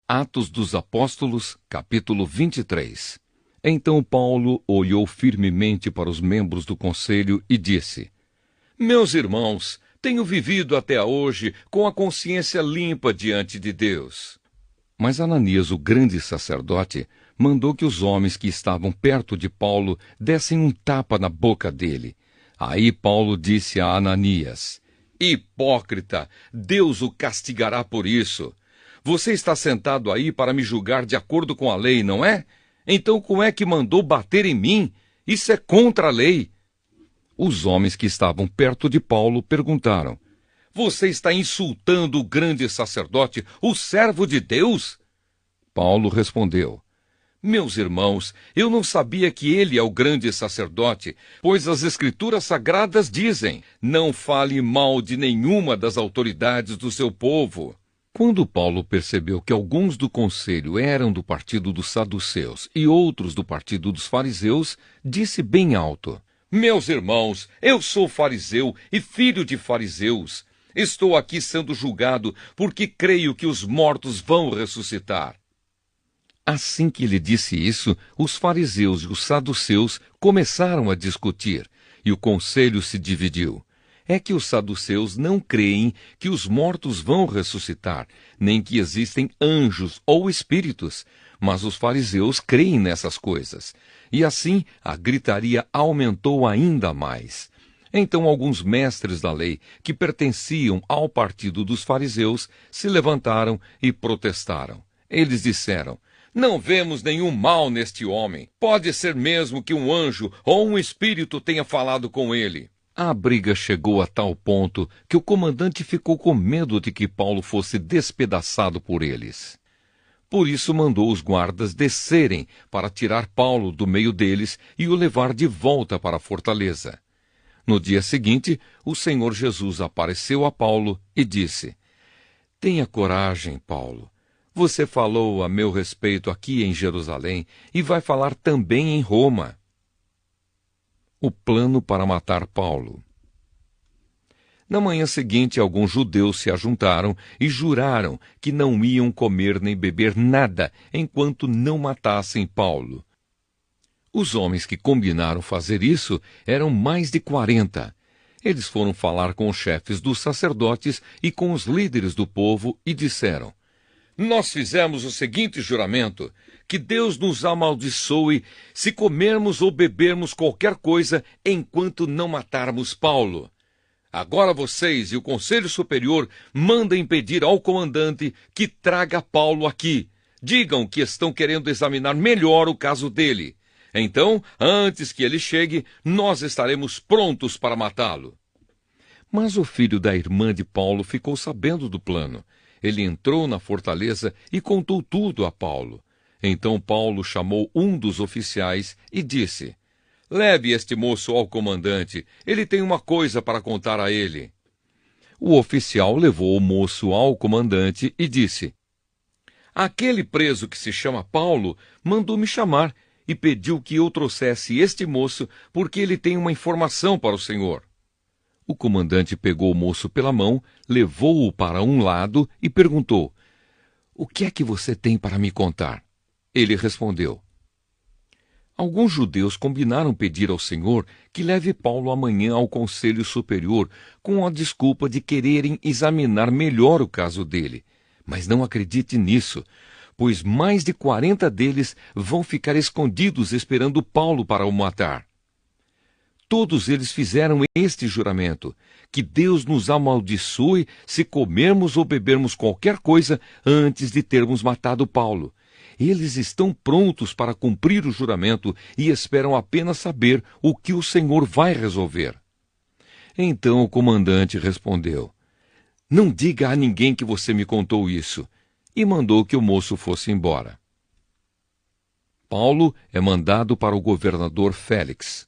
Atos dos Apóstolos, capítulo 23. Então Paulo olhou firmemente para os membros do conselho e disse: Meus irmãos, tenho vivido até hoje com a consciência limpa diante de Deus. Mas Ananias, o grande sacerdote, mandou que os homens que estavam perto de Paulo dessem um tapa na boca dele. Aí Paulo disse a Ananias: Hipócrita, Deus o castigará por isso. Você está sentado aí para me julgar de acordo com a lei, não é? Então como é que mandou bater em mim? Isso é contra a lei. Os homens que estavam perto de Paulo perguntaram: Você está insultando o grande sacerdote, o servo de Deus? Paulo respondeu: Meus irmãos, eu não sabia que ele é o grande sacerdote, pois as Escrituras Sagradas dizem: Não fale mal de nenhuma das autoridades do seu povo. Quando Paulo percebeu que alguns do conselho eram do partido dos saduceus e outros do partido dos fariseus, disse bem alto: Meus irmãos, eu sou fariseu e filho de fariseus. Estou aqui sendo julgado porque creio que os mortos vão ressuscitar. Assim que ele disse isso, os fariseus e os saduceus começaram a discutir, e o conselho se dividiu. É que os saduceus não creem que os mortos vão ressuscitar, nem que existem anjos ou espíritos, mas os fariseus creem nessas coisas. E assim a gritaria aumentou ainda mais. Então alguns mestres da lei, que pertenciam ao partido dos fariseus, se levantaram e protestaram. Eles disseram: Não vemos nenhum mal neste homem. Pode ser mesmo que um anjo ou um espírito tenha falado com ele. A briga chegou a tal ponto que o comandante ficou com medo de que Paulo fosse despedaçado por eles. Por isso mandou os guardas descerem para tirar Paulo do meio deles e o levar de volta para a fortaleza. No dia seguinte, o Senhor Jesus apareceu a Paulo e disse: Tenha coragem, Paulo. Você falou a meu respeito aqui em Jerusalém e vai falar também em Roma. O plano para matar Paulo. Na manhã seguinte, alguns judeus se ajuntaram e juraram que não iam comer nem beber nada enquanto não matassem Paulo. Os homens que combinaram fazer isso eram mais de 40. Eles foram falar com os chefes dos sacerdotes e com os líderes do povo e disseram: Nós fizemos o seguinte juramento: que Deus nos amaldiçoe se comermos ou bebermos qualquer coisa enquanto não matarmos Paulo. Agora vocês e o Conselho Superior mandem pedir ao comandante que traga Paulo aqui. Digam que estão querendo examinar melhor o caso dele. Então, antes que ele chegue, nós estaremos prontos para matá-lo. Mas o filho da irmã de Paulo ficou sabendo do plano. Ele entrou na fortaleza e contou tudo a Paulo. Então Paulo chamou um dos oficiais e disse: Leve este moço ao comandante, ele tem uma coisa para contar a ele. O oficial levou o moço ao comandante e disse: Aquele preso que se chama Paulo mandou me chamar e pediu que eu trouxesse este moço porque ele tem uma informação para o senhor. O comandante pegou o moço pela mão, levou-o para um lado e perguntou: O que é que você tem para me contar? Ele respondeu: Alguns judeus combinaram pedir ao Senhor que leve Paulo amanhã ao Conselho Superior com a desculpa de quererem examinar melhor o caso dele. Mas não acredite nisso, pois mais de 40 deles vão ficar escondidos esperando Paulo para o matar. Todos eles fizeram este juramento: que Deus nos amaldiçoe se comermos ou bebermos qualquer coisa antes de termos matado Paulo. Eles estão prontos para cumprir o juramento e esperam apenas saber o que o Senhor vai resolver. Então o comandante respondeu: Não diga a ninguém que você me contou isso, e mandou que o moço fosse embora. Paulo é mandado para o governador Félix.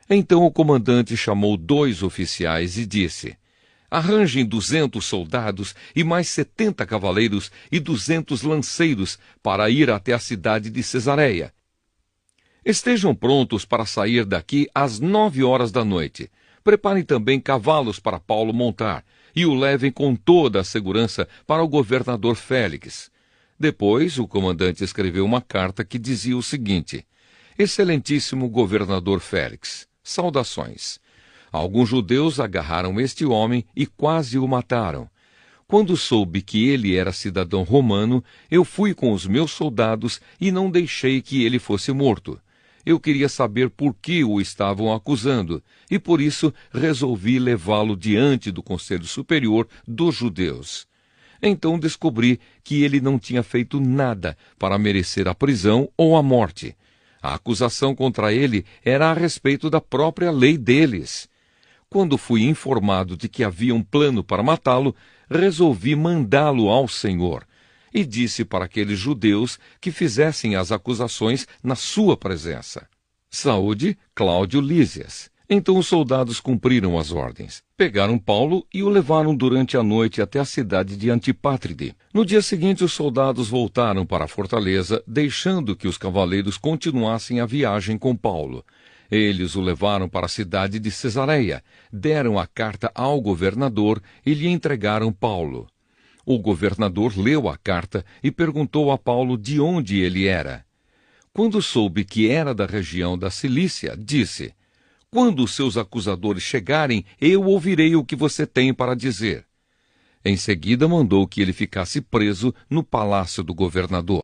Então o comandante chamou 2 oficiais e disse: Arranjem 200 soldados e mais 70 cavaleiros e 200 lanceiros para ir até a cidade de Cesareia. Estejam prontos para sair daqui às 9 horas da noite. Preparem também cavalos para Paulo montar e o levem com toda a segurança para o governador Félix. Depois, o comandante escreveu uma carta que dizia o seguinte: Excelentíssimo governador Félix, saudações. Alguns judeus agarraram este homem e quase o mataram. Quando soube que ele era cidadão romano, eu fui com os meus soldados e não deixei que ele fosse morto. Eu queria saber por que o estavam acusando, e por isso resolvi levá-lo diante do Conselho Superior dos Judeus. Então descobri que ele não tinha feito nada para merecer a prisão ou a morte. A acusação contra ele era a respeito da própria lei deles. Quando fui informado de que havia um plano para matá-lo, resolvi mandá-lo ao Senhor. E disse para aqueles judeus que fizessem as acusações na sua presença. Saúde, Cláudio Lísias. Então os soldados cumpriram as ordens. Pegaram Paulo e o levaram durante a noite até a cidade de Antipátride. No dia seguinte, os soldados voltaram para a fortaleza, deixando que os cavaleiros continuassem a viagem com Paulo. Eles o levaram para a cidade de Cesareia, deram a carta ao governador e lhe entregaram Paulo. O governador leu a carta e perguntou a Paulo de onde ele era. Quando soube que era da região da Cilícia, disse: Quando os seus acusadores chegarem, eu ouvirei o que você tem para dizer. Em seguida mandou que ele ficasse preso no palácio do governador.